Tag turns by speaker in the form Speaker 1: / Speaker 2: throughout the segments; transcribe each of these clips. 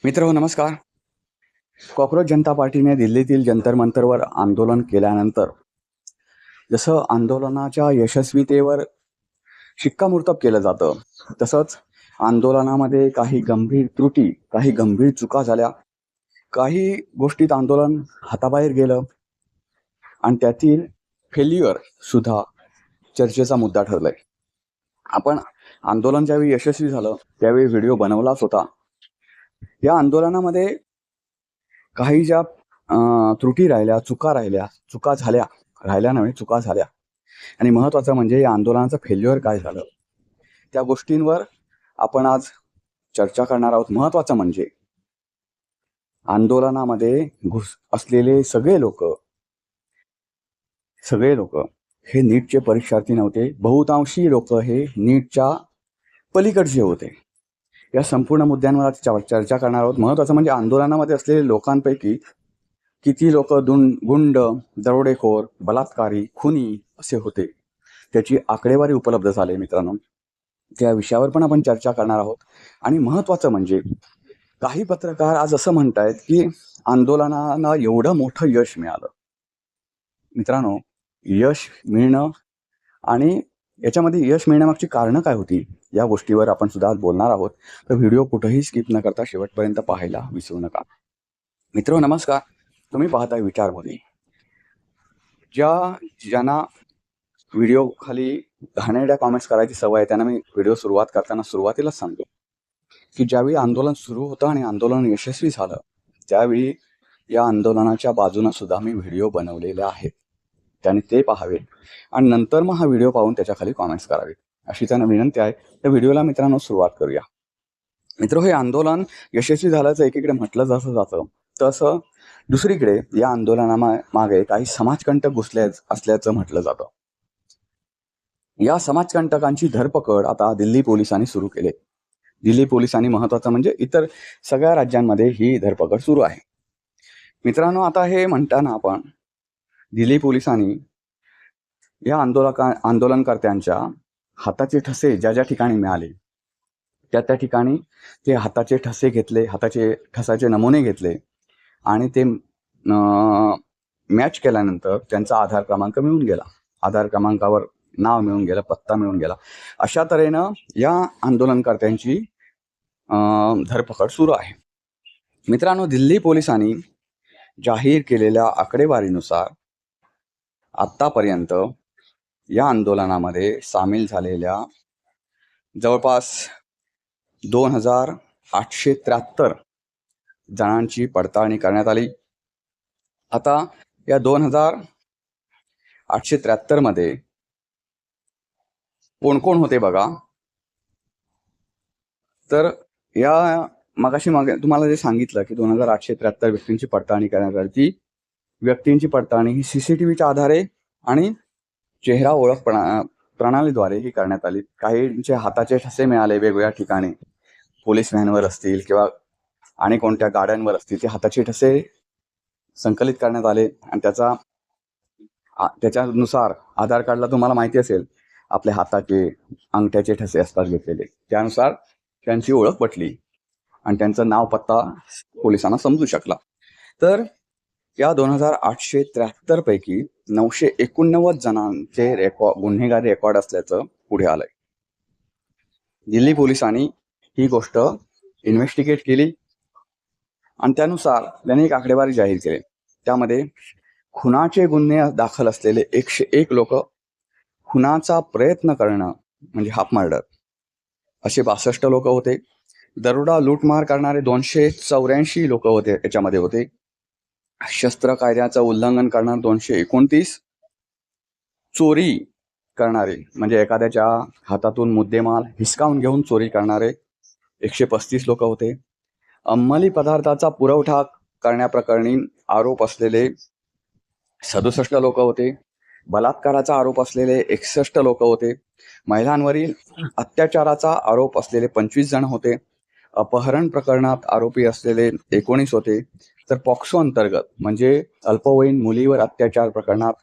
Speaker 1: मित्र नमस्कार. कॉक्रोच जनता पार्टीने दिल्लीतील जंतर मंतरवर आंदोलन केल्यानंतर जसं आंदोलनाच्या यशस्वीतेवर शिक्कामोर्तब केलं जातं, तसंच आंदोलनामध्ये काही गंभीर त्रुटी, काही गंभीर चुका झाल्या, काही गोष्टीत आंदोलन हाताबाहेर गेलं आणि त्यातील फेल्युअर सुद्धा चर्चेचा मुद्दा ठरलाय. आपण आंदोलन ज्यावेळी यशस्वी झालं त्यावेळी व्हिडिओ बनवलाच होता. या आंदोलनामध्ये काही ज्या त्रुटी राहिल्या, चुका झाल्या आणि महत्त्वाचं म्हणजे या आंदोलनाचं फेल्युअर काय झालं, त्या गोष्टींवर आपण आज चर्चा करणार आहोत. महत्त्वाचं म्हणजे आंदोलनामध्ये असलेले सगळे लोक हे नीटचे परीक्षार्थी नव्हते. बहुतांशी लोक हे नीटच्या पलीकडचे होते. या संपूर्ण मुद्द्यांवर आज चर्चा करणार आहोत. महत्त्वाचं म्हणजे आंदोलनामध्ये असलेले लोकांपैकी किती लोक गुंड, दरोडेखोर, बलात्कारी, खुनी असे होते, त्याची आकडेवारी उपलब्ध झाली. मित्रांनो, त्या विषयावर पण आपण चर्चा करणार आहोत. आणि महत्त्वाचं म्हणजे काही पत्रकार आज असं म्हणतायत की आंदोलनाला एवढं मोठं यश मिळालं. मित्रांनो, यश मिळणं आणि याच्यामध्ये यश मिळण्यामागची कारणं काय होती, या गोष्टीवर आपण सुद्धा आज बोलणार आहोत. तर व्हिडिओ कुठेही स्किप न करता शेवटपर्यंत पाहायला विसरू नका. मित्र नमस्कार. तुम्ही पाहताय विचारमोदी. ज्यांना व्हिडिओ खाली घाणेरड्या कॉमेंट्स करायची सवय आहे, त्यांना मी व्हिडिओ सुरुवातीलाच सांगतो की ज्यावेळी आंदोलन सुरू होतं आणि आंदोलन यशस्वी झालं, त्यावेळी या आंदोलनाच्या बाजूनं सुद्धा मी व्हिडिओ बनवलेले आहेत. त्याने ते पाहावे आणि नंतर मग हा व्हिडिओ पाहून त्याच्या खाली कॉमेंट्स करावेत, अशी त्यांना विनंती आहे. तर व्हिडिओला मित्रांनो सुरुवात करूया. मित्र, हे आंदोलन यशस्वी झाल्याचं एकीकडे म्हटलं जातं, तसं दुसरीकडे या आंदोलनामागे काही समाजकंटक घुसले असल्याचं म्हटलं जातं. या समाजकंटकांची धरपकड आता दिल्ली पोलिसांनी सुरू केली. दिल्ली पोलिसांनी, महत्त्वाचं म्हणजे इतर सगळ्या राज्यांमध्ये ही धरपकड सुरू आहे. मित्रांनो, आता हे म्हणताना आपण दिल्ली पोलिसांनी या आंदोलनकर्त्यांच्या हाताचे ठसे ज्या ठिकाणी मिळाले त्या ठिकाणी ते हाताचे ठसे घेतले, हाताचे ठसाचे नमुने घेतले आणि ते मॅच केल्यानंतर त्यांचा आधार क्रमांक मिळून गेला. आधार क्रमांकावर नाव मिळून गेलं, पत्ता मिळून गेला. अशा तऱ्हेनं या आंदोलनकर्त्यांची धरपकड सुरू आहे. मित्रांनो, दिल्ली पोलिसांनी जाहीर केलेल्या आकडेवारीनुसार आत्तापर्यंत या आंदोलनामध्ये सामील झालेल्या जवळपास 2873 जणांची पडताळणी करण्यात आली. आता या 2873 मध्ये कोण कोण होते बघा. तर या मागे तुम्हाला जे सांगितलं की 2873 व्यक्तींची पडताळणी करण्यात आली, ती व्यक्तींची पडताळणी ही CCTVच्या आधारे आणि चेहरा ओळख प्रणालीद्वारे ही करण्यात आली. काहींचे हाताचे ठसे मिळाले वेगवेगळ्या ठिकाणी, पोलीस व्हॅनवर असतील किंवा आणि कोणत्या गाड्यांवर असतील, ते हाताचे ठसे संकलित करण्यात आले आणि त्याच्यानुसार आधार कार्डला तुम्हाला माहिती असेल आपल्या हाताचे अंगठ्याचे ठसे असतात घेतलेले, त्यानुसार त्यांची ओळख पटली आणि त्यांचं नाव पत्ता पोलिसांना समजू शकला. तर या 2873 पैकी 989 जणांचे गुन्हेगारी रेकॉर्ड असल्याचं पुढे आलंय. दिल्ली पोलिसांनी ही गोष्ट इन्व्हेस्टिगेट केली आणि त्यानुसार त्यांनी एक आकडेवारी जाहीर केली. त्यामध्ये खुनाचे गुन्हे दाखल असलेले 101 लोक, खुनाचा प्रयत्न करणं म्हणजे हाफ मर्डर असे 62 लोक होते. दरोडा लूटमार करणारे 284 लोक होते याच्यामध्ये होते. शस्त्र कायद्याचं उल्लंघन करणारे 229, चोरी करणारे म्हणजे एखाद्याच्या हातातून मुद्देमाल हिसकावून घेऊन चोरी करणारे 135 लोक होते. अंमली पदार्थाचा पुरवठा करण्याप्रकरणी आरोप असलेले 67 लोक होते. बलात्काराचा आरोप असलेले 61 लोक होते. महिलांवरील अत्याचाराचा आरोप असलेले 25 जण होते. अपहरण प्रकरणात आरोपी असलेले 19 होते. तर पॉक्सो अंतर्गत म्हणजे अल्पवयीन मुलीवर अत्याचार प्रकरणात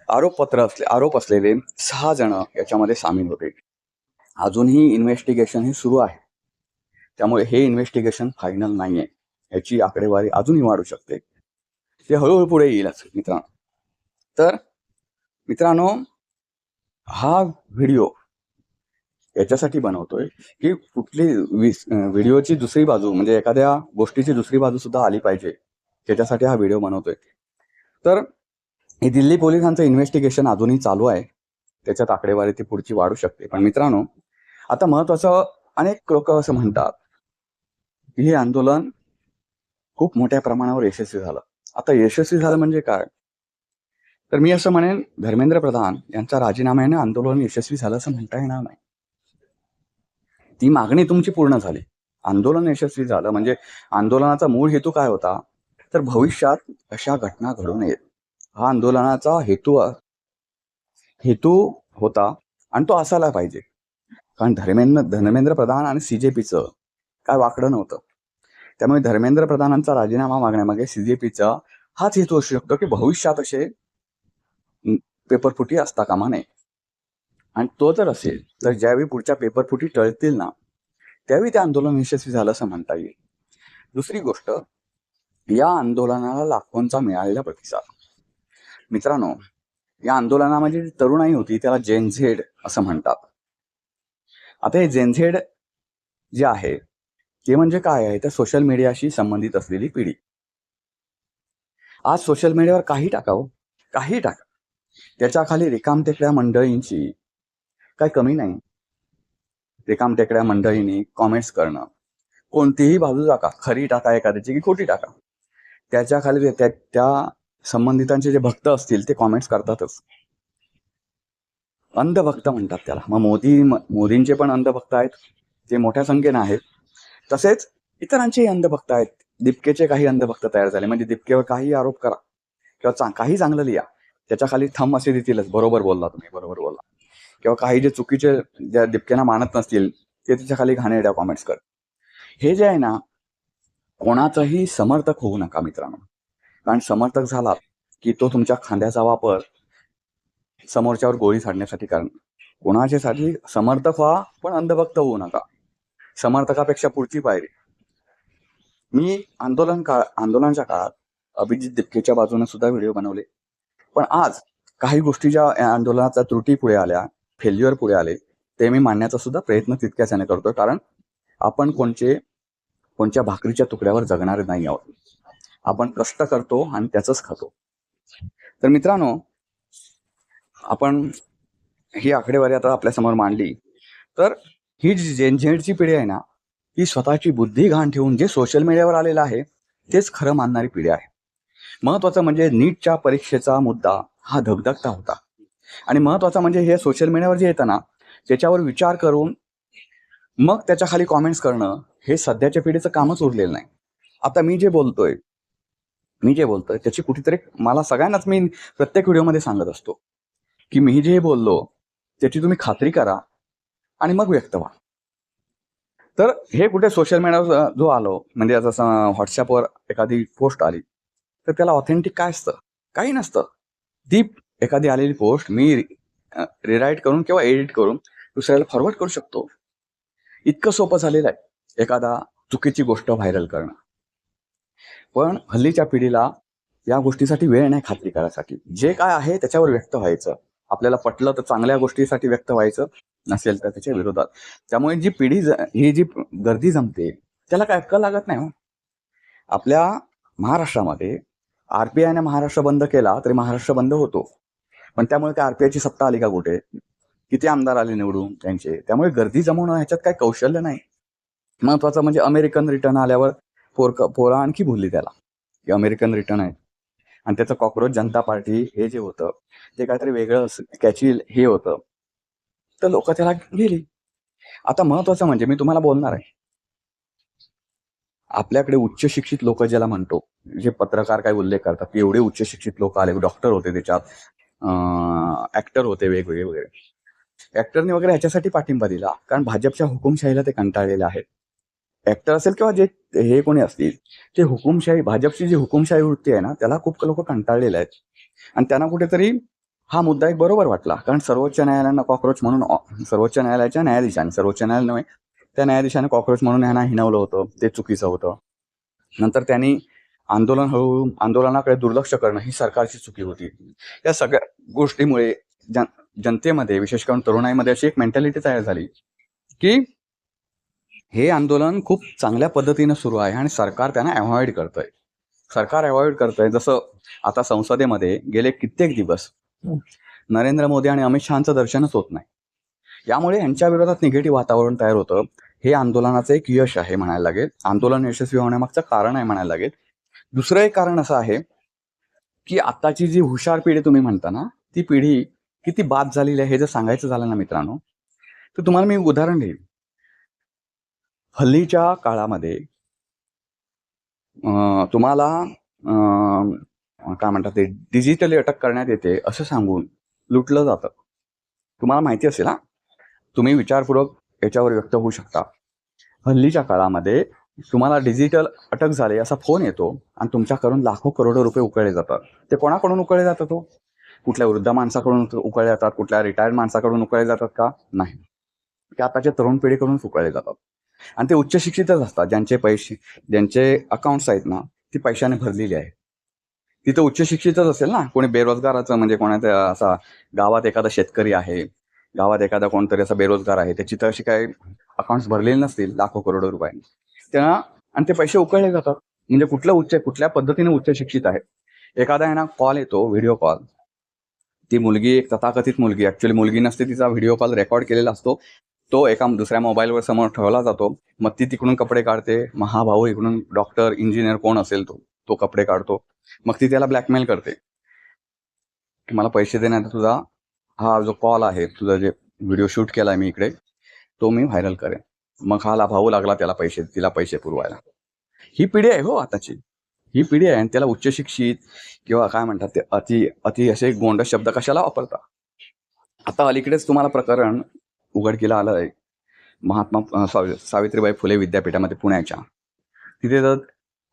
Speaker 1: आरोप असलेले 6 जण याच्यामध्ये सामील होते. अजूनही इन्व्हेस्टिगेशन हे सुरू आहे. त्यामुळे हे इन्व्हेस्टिगेशन फायनल नाही आहे. याची आकडेवारी अजूनही वाढू शकते. ते हळूहळू पुढे येईलच मित्रांनो. तर मित्रांनो, हा व्हिडिओ याच्यासाठी बनवतोय की कुठली व्हिडिओची दुसरी बाजू म्हणजे एखाद्या गोष्टीची दुसरी बाजू सुद्धा आली पाहिजे, त्याच्यासाठी हा व्हिडिओ बनवतोय. तर हे दिल्ली पोलिसांचं इन्व्हेस्टिगेशन अजूनही चालू आहे. त्याच्यात आकडेवारी ती पुढची वाढू शकते. पण मित्रांनो, आता महत्वाचं, अनेक लोक असं म्हणतात की हे आंदोलन खूप मोठ्या प्रमाणावर यशस्वी झालं. आता यशस्वी झालं म्हणजे काय? तर मी असं म्हणेन, धर्मेंद्र प्रधान यांच्या राजीनाम्याने आंदोलन यशस्वी झालं असं म्हणता येणार नाही. ती मागणी तुमची पूर्ण झाली, आंदोलन यशस्वी झालं. म्हणजे आंदोलनाचा मूळ हेतू काय होता? तर भविष्यात अशा घटना घडू नयेत, हा आंदोलनाचा हेतू होता आणि तो असायला पाहिजे. कारण धर्मेंद्र प्रधान आणि सीजेपीचं काय वाकडं नव्हतं. त्यामुळे धर्मेंद्र प्रधानांचा राजीनामा मागण्यामागे सीजेपीचा हाच हेतू असू शकतो की भविष्यात असे पेपरफुटी असता कामा नये. आणि तो जर असेल तर ज्यावेळी पुढच्या पेपरफुटी टळतील ना, त्यावेळी ते आंदोलन यशस्वी झालं असं म्हणता येईल. दुसरी गोष्ट, या आंदोलनाला लाखोंचा मिळालेला प्रतिसाद. मित्रांनो, या आंदोलनामध्ये जी तरुणाई होती त्याला जेनझेड असं म्हणतात. आता हे जेनझेड जे आहे ते म्हणजे काय आहे? तर सोशल मीडियाशी संबंधित असलेली पिढी. आज सोशल मीडियावर काही टाकावं, काही टाका, त्याच्या खाली रिकामटेकड्या मंडळींची काय कमी नाही. रिकामटेकड्या मंडळींनी कॉमेंट्स करणं, कोणतीही बाजू टाका, खरी टाका एखाद्याची की खोटी टाका, त्याच्या खाली त्या संबंधितांचे जे भक्त असतील ते कॉमेंट्स करतातच. अंधभक्त म्हणतात त्याला. मग मोदींचे पण अंधभक्त आहेत, ते मोठ्या संख्येनं आहेत. तसेच इतरांचेही अंधभक्त आहेत. दीपकेचे काही अंधभक्त तयार झाले. म्हणजे दीपकेवर काही आरोप करा किंवा काही चांगलं लिहा, त्याच्या खाली थंब असे देतीलच, बरोबर बोलला तुम्ही, बरोबर बोलला. किंवा काही जे चुकीचे, ज्या दीपकेना मानत नसतील ते त्याच्या खाली घाणेरड्या कॉमेंट्स कर. हे जे आहे ना, कोणाचाही समर्थक होऊ नका मित्रांनो. कारण समर्थक झालात की तो तुमच्या खांद्याचा वापर समोरच्यावर गोळी झाडण्यासाठी करा. कोणाच्यासाठी समर्थक व्हा, पण अंधभक्त होऊ नका. समर्थकापेक्षा पुढची पायरी. मी आंदोलनाच्या काळात अभिजित दीपकेच्या बाजूने सुद्धा व्हिडिओ बनवले. पण आज काही गोष्टी ज्या आंदोलनाच्या त्रुटी पुढे आल्या, फेल्युअर पुढे आले, ते मी मांडण्याचा सुद्धा प्रयत्न तितक्याच्याने करतोय. कारण आपण कोणत्या भाकरीच्या तुकड्यावर जगणारे नाही आहोत. आपण कष्ट करतो आणि त्याचंच खातो. तर मित्रांनो, आपण ही आकडेवारी आता आपल्यासमोर मांडली. तर ही जी जेनझेडची पिढी आहे ना, ही स्वतःची बुद्धी घाण ठेवून जे सोशल मीडियावर आलेलं आहे तेच खरं मानणारी पिढी आहे. महत्वाचं म्हणजे नीटच्या परीक्षेचा मुद्दा हा धगधगता होता. आणि महत्वाचं म्हणजे हे सोशल मीडियावर जे येतं ना, त्याच्यावर विचार करून मग त्याच्या खाली कॉमेंट्स करणं, हे सध्याच्या पिढीचं कामच उरलेलं नाही. आता मी जे बोलतोय त्याची कुठेतरी, मला सगळ्यांनाच मी प्रत्येक व्हिडिओमध्ये सांगत असतो की मी जे बोललो त्याची तुम्ही खात्री करा आणि मग व्यक्त व्हा. तर हे कुठे सोशल मीडियावर जो आलो, म्हणजे जसं व्हॉट्सअपवर एखादी पोस्ट आली तर त्याला ऑथेंटिक काय असतं? काही नसतं. ती एखादी आलेली पोस्ट मी रिराईट करून किंवा एडिट करून दुसऱ्याला फॉरवर्ड करू शकतो. इतकं सोपं झालेलं आहे एखादा चुकीची गोष्ट व्हायरल करणं. पण हल्लीच्या पिढीला या गोष्टीसाठी वेळ नाही खात्री करायसाठी. जे काय आहे त्याच्यावर व्यक्त व्हायचं. आपल्याला पटलं तर चांगल्या गोष्टीसाठी व्यक्त व्हायचं, नसेल तर त्याच्या विरोधात. त्यामुळे जी पिढी, ही जी गर्दी जमते त्याला काय अक्कल लागत नाही हो. आपल्या महाराष्ट्रामध्ये आरपीआयने महाराष्ट्र बंद केला तरी महाराष्ट्र बंद होतो. पण त्यामुळे काय आरपीआयची सत्ता आली का कुठे? किती आमदार आले निवडून त्यांचे? त्यामुळे गर्दी जमवणं ह्याच्यात काय कौशल्य नाही. महत्वाचं म्हणजे अमेरिकन रिटर्न आल्यावर पोरं आणखी भुलली त्याला की अमेरिकन रिटर्न आहे. आणि त्याचं कॉक्रोच जनता पार्टी हे जे होतं ते काहीतरी वेगळं कॅची हे होतं, तर लोक त्याला गेली. आता महत्वाचं म्हणजे मी तुम्हाला बोलणार आहे, आपल्याकडे उच्च शिक्षित लोक ज्याला म्हणतो, जे पत्रकार काय उल्लेख करतात की एवढे उच्च शिक्षित लोक आले, डॉक्टर होते त्याच्यात, ऍक्टर होते वेगवेगळे वगैरे. ऍक्टरने वगैरे ह्याच्यासाठी पाठिंबा दिला कारण भाजपच्या हुकुमशाहीला ते कंटाळलेले आहेत. ऍक्टर असेल किंवा जे हे कोणी असतील, ते हुकुमशाही, भाजपची जी हुकुमशाही वृत्ती आहे ना, त्याला खूप लोक कंटाळलेले आहेत. आणि त्यांना कुठेतरी हा मुद्दा एक बरोबर वाटला. कारण सर्वोच्च न्यायालयानं कॉक्रोच म्हणून, सर्वोच्च न्यायालयाच्या न्यायाधीशांनी, सर्वोच्च न्यायालय नव्हे, त्या न्यायाधीशाने कॉक्रोच म्हणून ह्यांना हिणवलं होतं, ते चुकीचं होतं. नंतर त्यांनी हळूहळू आंदोलनाकडे दुर्लक्ष करणं ही सरकारची चुकी होती. या सगळ्या गोष्टीमुळे जनतेमध्ये, विशेष करून तरुणाईमध्ये अशी एक मेंटॅलिटी तयार झाली की हे आंदोलन खूप चांगल्या पद्धतीनं सुरू आहे आणि सरकार त्यांना अवॉइड करतंय. सरकार अवॉइड करतंय. जसं आता संसदेमध्ये गेले कित्येक दिवस नरेंद्र मोदी आणि अमित शहाचं दर्शनच होत नाही. यामुळे यांच्या विरोधात निगेटिव्ह वातावरण तयार होतं. हे आंदोलनाचं एक यश आहे म्हणायला लागेल. आंदोलन यशस्वी होण्यामागचं कारण आहे म्हणायला लागेल. दुसरं एक कारण असं आहे की आताची जी हुशार पिढी तुम्ही म्हणता ना, ती पिढी किती बाद झालेली आहे हे जर सांगायचं झालं ना मित्रांनो, तर तुम्हाला मी उदाहरण देईन. हल्लीच्या काळामध्ये तुम्हाला काय म्हणतात ते डिजिटली अटक करण्यात येते असं सांगून लुटलं जातं. तुम्हाला माहिती असेल हा, तुम्ही विचारपूर्वक याच्यावर व्यक्त होऊ शकता. हल्लीच्या काळामध्ये तुम्हाला डिजिटल अटक झाली असा फोन येतो आणि तुमच्याकडून लाखो करोडो रुपये उकळले जातात. ते कोणाकडून उकळले जातात? तो कुठल्या वृद्ध माणसाकडून उकळले जातात? कुठल्या रिटायर्ड माणसाकडून उकळले जातात का? नाही, ते आताच्या तरुण पिढीकडून उकळले जातात. आणि ते उच्च शिक्षितच असतात. ज्यांचे अकाउंट्स आहेत ना, ती पैशाने भरलेली आहे. तिथं उच्च शिक्षितच असेल ना. कोणी बेरोजगाराचं म्हणजे कोणाचा असा गावात एखादा शेतकरी आहे, गावात एखादा कोणतरी असा बेरोजगार आहे, त्याची तर अशी काही अकाउंट्स भरलेले नसतील लाखो करोडो रुपयांनी त्यांना, आणि ते पैसे उकळले जातात. म्हणजे कुठल्या पद्धतीने उच्च शिक्षित आहे. एखादा आहे ना, कॉल येतो, व्हिडिओ कॉल. ती मुलगी एक तथाकथित मुलगी, ऍक्च्युअली मुलगी नसते, तिचा व्हिडिओ कॉल रेकॉर्ड केलेला असतो. तो एका दुसऱ्या मोबाईलवर समोर ठेवला जातो. मग ती तिकडून कपडे काढते. मग हा भाऊ इकडून डॉक्टर, इंजिनियर कोण असेल तो कपडे काढतो. मग ती त्याला ब्लॅकमेल करते की मला पैसे देण्यात तुझा हा जो कॉल आहे, तुझा जे व्हिडिओ शूट केलाय मी इकडे, तो मी व्हायरल करेन. मग हा भाऊ लागला तिला पैसे पुरवायला. ही पिढी आहे हो आताची. ही पिढी आहे आणि त्याला उच्च शिक्षित किंवा काय म्हणतात ते अति असे गोंड शब्द कशाला वापरतात? आता अलीकडेच तुम्हाला प्रकरण उघडकीला आलंय महात्मा सावित्रीबाई फुले विद्यापीठामध्ये पुण्याच्या. तिथे जर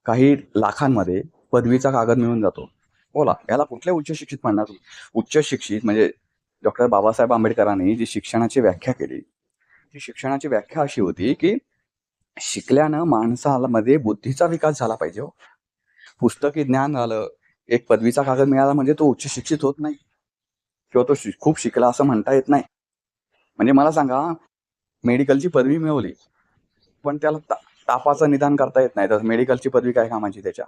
Speaker 1: काही लाखांमध्ये पदवीचा कागद मिळून जातो. बोला, याला कुठले उच्च शिक्षित म्हणणार? उच्च शिक्षित म्हणजे डॉक्टर बाबासाहेब आंबेडकरांनी जी शिक्षणाची व्याख्या केली, ती शिक्षणाची व्याख्या अशी होती की शिकल्यानं माणसामध्ये बुद्धीचा विकास झाला पाहिजे. पुस्तकी ज्ञान झालं, एक पदवीचा कागद मिळाला म्हणजे तो उच्च शिक्षित होत नाही किंवा तो खूप शिकला असं म्हणता येत नाही. म्हणजे मला सांगा, मेडिकलची पदवी मिळवली पण त्याला तापाचं निदान करता येत नाही, तर मेडिकलची पदवी काय कामाची त्याच्या?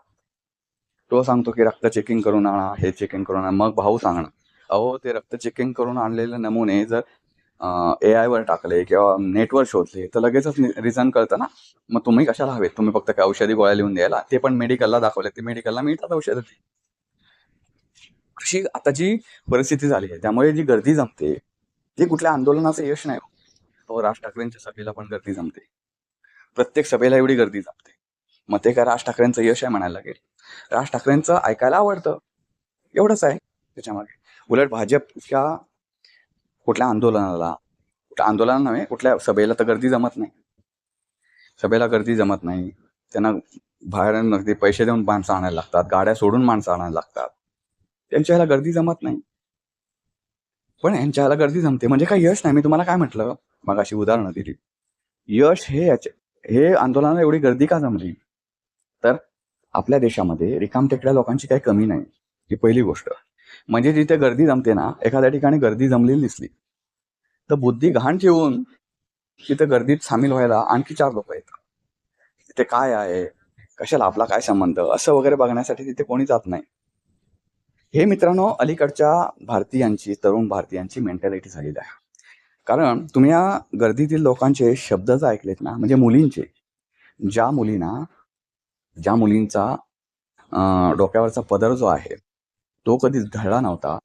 Speaker 1: तो सांगतो की रक्त चेकिंग करून आणा, हे चेकिंग करून आणा. मग भाऊ सांगणं, अहो ते रक्त चेकिंग करून आणलेले नमुने जर AI वर टाकले किंवा नेटवर शोधले तर लगेचच रिझन कळतं ना. मग तुम्ही कशाला हवेत? तुम्ही फक्त काय औषधी गोळ्या लिहून द्यायला? ते पण मेडिकलला दाखवले, ते मेडिकलला मिळतात औषधं. अशी आताची परिस्थिती झाली आहे. त्यामुळे जी गर्दी जमते ती कुठल्या आंदोलनाचं यश नाही. राज ठाकरेंच्या सभेला पण गर्दी जमते. प्रत्येक सभेला एवढी गर्दी जमते. मग ते काय राज ठाकरेंचं यश आहे म्हणायला लागेल? राज ठाकरेंचं ऐकायला आवडतं, एवढंच आहे त्याच्यामागे. उलट भाजपच्या कुठल्या आंदोलनाला नव्हे, कुठल्या सभेला तर गर्दी जमत नाही. सभेला गर्दी जमत नाही. त्यांना बाहेर पैसे देऊन माणसं आणायला लागतात, गाड्या सोडून माणसं आणायला लागतात. त्यांच्या ह्याला गर्दी जमत नाही, पण यांच्या ह्याला गर्दी जमते. म्हणजे काय यश नाही. मी तुम्हाला काय म्हटलं मग, अशी उदाहरणं दिली. यश हे आंदोलनाला एवढी गर्दी का जमली? तर आपल्या देशामध्ये रिकामटेकड्या लोकांची काही कमी नाही, ही पहिली गोष्ट. म्हणजे जिथे गर्दी जमते ना, एखाद्या ठिकाणी गर्दी जमलेली दिसली तर बुद्धी गहाण ठेवून तिथे गर्दीत सामील व्हायला आणखी 4 लोक येतात. तिथे काय आहे, कशाला, आपला काय संबंध, असं वगैरे बघण्यासाठी तिथे कोणी जात नाही. हे मित्रांनो अलीकडच्या तरुण भारतीयांची मेंटॅलिटी झालेली आहे. कारण तुम्ही या गर्दीतील लोकांचे शब्द जर ऐकलेत ना, म्हणजे मुलींचे, ज्या मुलींचा डोक्यावरचा पदर जो आहे तो कधीच धळला नव्हता,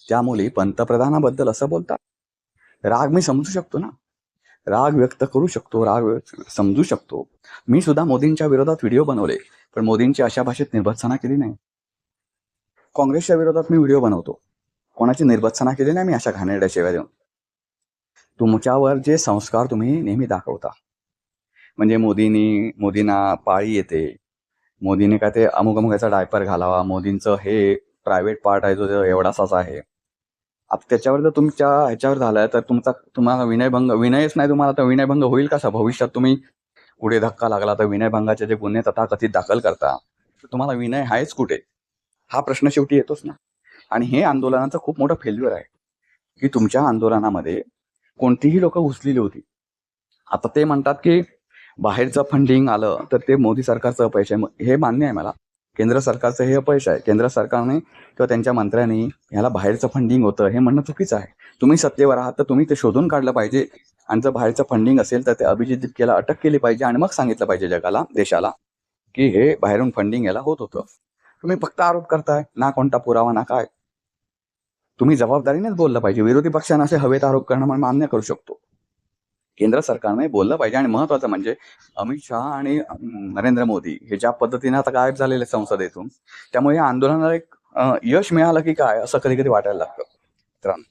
Speaker 1: त्या मुली पंतप्रधानाबद्दल असं बोलतात. राग मी समजू शकतो ना, राग व्यक्त करू शकतो, समजू शकतो. मी सुद्धा मोदींच्या विरोधात व्हिडिओ बनवले, पण मोदींची अशा भाषेत निर्भत्सना केली नाही. काँग्रेसच्या विरोधात मी व्हिडिओ बनवतो, कोणाची निर्भत्सना केली नाही मी अशा घाणेरड्या शिव्या देऊन. तुमच्यावर जे संस्कार तुम्ही नेहमी दाखवता, म्हणजे मोदींना पाळी येते, मोदीने काय ते अमुक अमुकाचा डायपर घालावा, मोदींचं हे प्रायव्हेट पार्ट आहे जो एवढासाच आहे, त्याच्यावर जर तुमच्या ह्याच्यावर झालाय तर तुम्हाला विनयच नाही तुम्हाला, तर विनयभंग होईल कसा? भविष्यात तुम्ही पुढे धक्का लागला तर विनयभंगाचे जे गुन्हे तथाकथित दाखल करता, तर तुम्हाला विनय आहेच कुठे? हा प्रश्न शेवटी येतोच ना. आणि हे आंदोलनाचं खूप मोठं फेल्युअर आहे की तुमच्या आंदोलनामध्ये कोणतीही लोक घुसलेली होती. आता ते म्हणतात की बाहेरचं फंडिंग आलं तर ते मोदी सरकारचं अपयश आहे. हे मान्य आहे मला, केंद्र सरकारचं हे अपयश आहे. केंद्र सरकारने किंवा त्यांच्या मंत्र्यांनी ह्याला बाहेरचं फंडिंग होतं हे म्हणणं चुकीचं आहे. तुम्ही सत्तेवर आहात तर तुम्ही ते शोधून काढलं पाहिजे, आणि जर बाहेरचं फंडिंग असेल तर ते अभिजित दिपकेला अटक केली पाहिजे आणि मग सांगितलं पाहिजे जगाला, देशाला, की हे बाहेरून फंडिंग याला होत होतं. तुम्ही फक्त आरोप करताय, ना कोणता पुरावा ना काय. तुम्ही जबाबदारीनेच बोललं पाहिजे. विरोधी पक्षांना असे हवेत आरोप करणं मला मान्य करू शकतो. केंद्र सरकारने बोललं पाहिजे. आणि महत्वाचं म्हणजे अमित शहा आणि नरेंद्र मोदी हे ज्या पद्धतीने आता गायब झालेले संसदेतून, त्यामुळे या आंदोलनाला एक यश मिळालं की काय असं कधी कधी वाटायला लागतं मित्रांनो.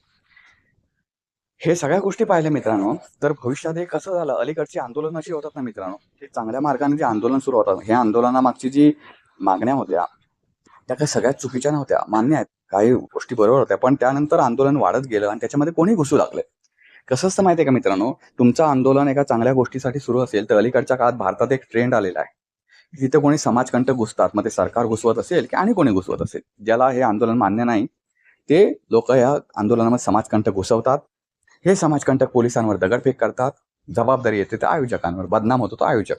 Speaker 1: हे सगळ्या गोष्टी पाहिल्या मित्रांनो, तर भविष्यात हे कसं झालं, अलीकडची आंदोलन अशी होतात ना मित्रांनो, हे चांगल्या मार्गाने जे आंदोलन सुरू होतात, हे आंदोलनामागची जी मागण्या होत्या त्या काही सगळ्यात चुकीच्या नव्हत्या. मान्य आहेत, काही गोष्टी बरोबर होत्या, पण त्यानंतर आंदोलन वाढत गेलं आणि त्याच्यामध्ये कोणी घुसू लागले. कसं असतं माहितीये का मित्रांनो, तुमचं आंदोलन एका चांगल्या गोष्टीसाठी सुरू असेल तर अलीकडच्या काळात भारतात एक ट्रेंड आलेला आहे. तिथे कोणी समाजकंटक घुसतात, मग ते सरकार घुसवत असेल की आणि कोणी घुसवत असेल, ज्याला हे आंदोलन मान्य नाही ते लोक या आंदोलनामध्ये समाजकंटक घुसवतात. हे समाजकंटक पोलिसांवर दगडफेक करतात. जबाबदारी येते त्या आयोजकांवर, बदनाम होतो तो आयोजक.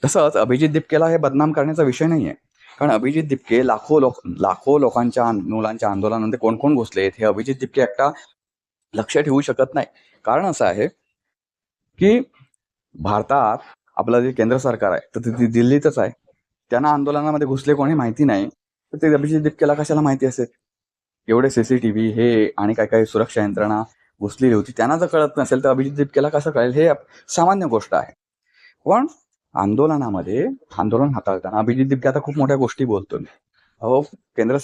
Speaker 1: तसंच अभिजित दिपकेला हे बदनाम करण्याचा विषय नाहीये, कारण अभिजित दिपके लाखो लोकांच्या मुलांच्या आंदोलनामध्ये कोण कोण घुसलेत हे अभिजित दिपके एकटा लक्ष ठेवू शकत नाही. कारण असं आहे की भारतात आपलं जे केंद्र सरकार आहे तर ते दिल्लीतच आहे. त्यांना आंदोलनामध्ये घुसले कोणी माहिती नाही, तर ते अभिजित दिपकेला कशाला माहिती असेल? एवढे सीसीटीव्ही हे आणि काय काय सुरक्षा यंत्रणा घुसलेली होती, त्यांना जर कळत नसेल तर अभिजित दिपकेला कसं कळेल? हे सामान्य गोष्ट आहे. पण आंदोलन हाताळताना अभिजित दिपके आता खूप मोठ्या गोष्टी बोलतो. अहो,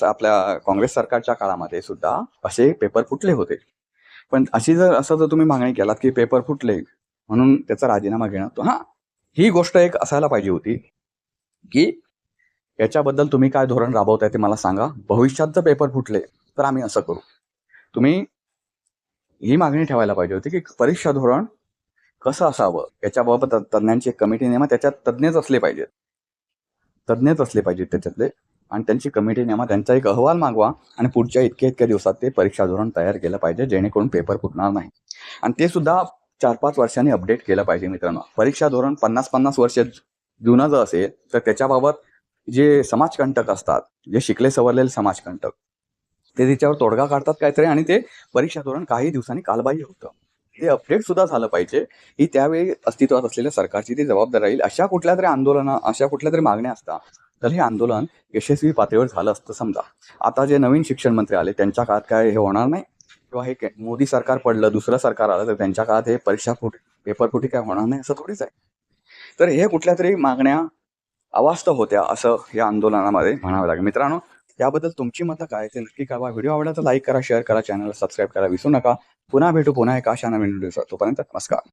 Speaker 1: आपल्या काँग्रेस सरकारच्या काळामध्ये सुद्धा असे पेपर फुटले होते. पण असं जर तुम्ही मागणी केलात की पेपर फुटले म्हणून त्याचा राजीनामा घेणं, तो ही गोष्ट एक असायला पाहिजे होती की याच्याबद्दल तुम्ही काय धोरण राबवताय ते मला सांगा. भविष्यात जर पेपर फुटले तर आम्ही असं करू. तुम्ही ही मागणी ठेवायला पाहिजे होती की परीक्षा धोरण कसं असावं याच्याबाबत तज्ज्ञांची एक कमिटी नेमा. त्याच्यात तज्ज्ञच असले पाहिजेत त्याच्यातले, आणि त्यांची कमिटी नेमा, त्यांचा एक अहवाल मागवा आणि पुढच्या इतक्या दिवसात ते परीक्षा धोरण तयार केलं पाहिजे, जेणेकरून पेपर फुटणार नाही. आणि ते सुद्धा 4-5 वर्षांनी अपडेट केलं पाहिजे मित्रांनो. परीक्षा धोरण 50-50 वर्ष जुनं जर असेल तर त्याच्याबाबत जे समाजकंटक असतात, जे शिकले सवरलेले समाजकंटक, ते त्याच्यावर तोडगा काढतात काहीतरी आणि ते परीक्षा धोरण काही दिवसांनी कालबाह्य होतं. ते अपडेट सुद्धा झालं पाहिजे. ही त्यावेळी अस्तित्वात असलेल्या सरकारची ती जबाबदारी राहील. अशा कुठल्या तरी मागण्या असतात तर हे आंदोलन यशस्वी पातळीवर झालं असतं समजा. आता जे नवीन शिक्षण मंत्री आले त्यांच्या काळात काय हे होणार नाही, किंवा हे मोदी सरकार पडलं, दुसरं सरकार आलं तर त्यांच्या काळात हे पेपर फुटी काय होणार नाही असं थोडीच आहे. तर हे कुठल्या तरी मागण्या अवास्तव होत्या असं या आंदोलनामध्ये म्हणावं लागेल. मित्रांनो, याबद्दल तुमची मतं काय ते नक्की कळवा. व्हिडिओ आवडला तर लाईक करा, शेअर करा, चॅनलला सबस्क्राईब करा विसरू नका. पुन्हा भेटू एका अशा नवीन व्हिडिओ. तोपर्यंत नमस्कार.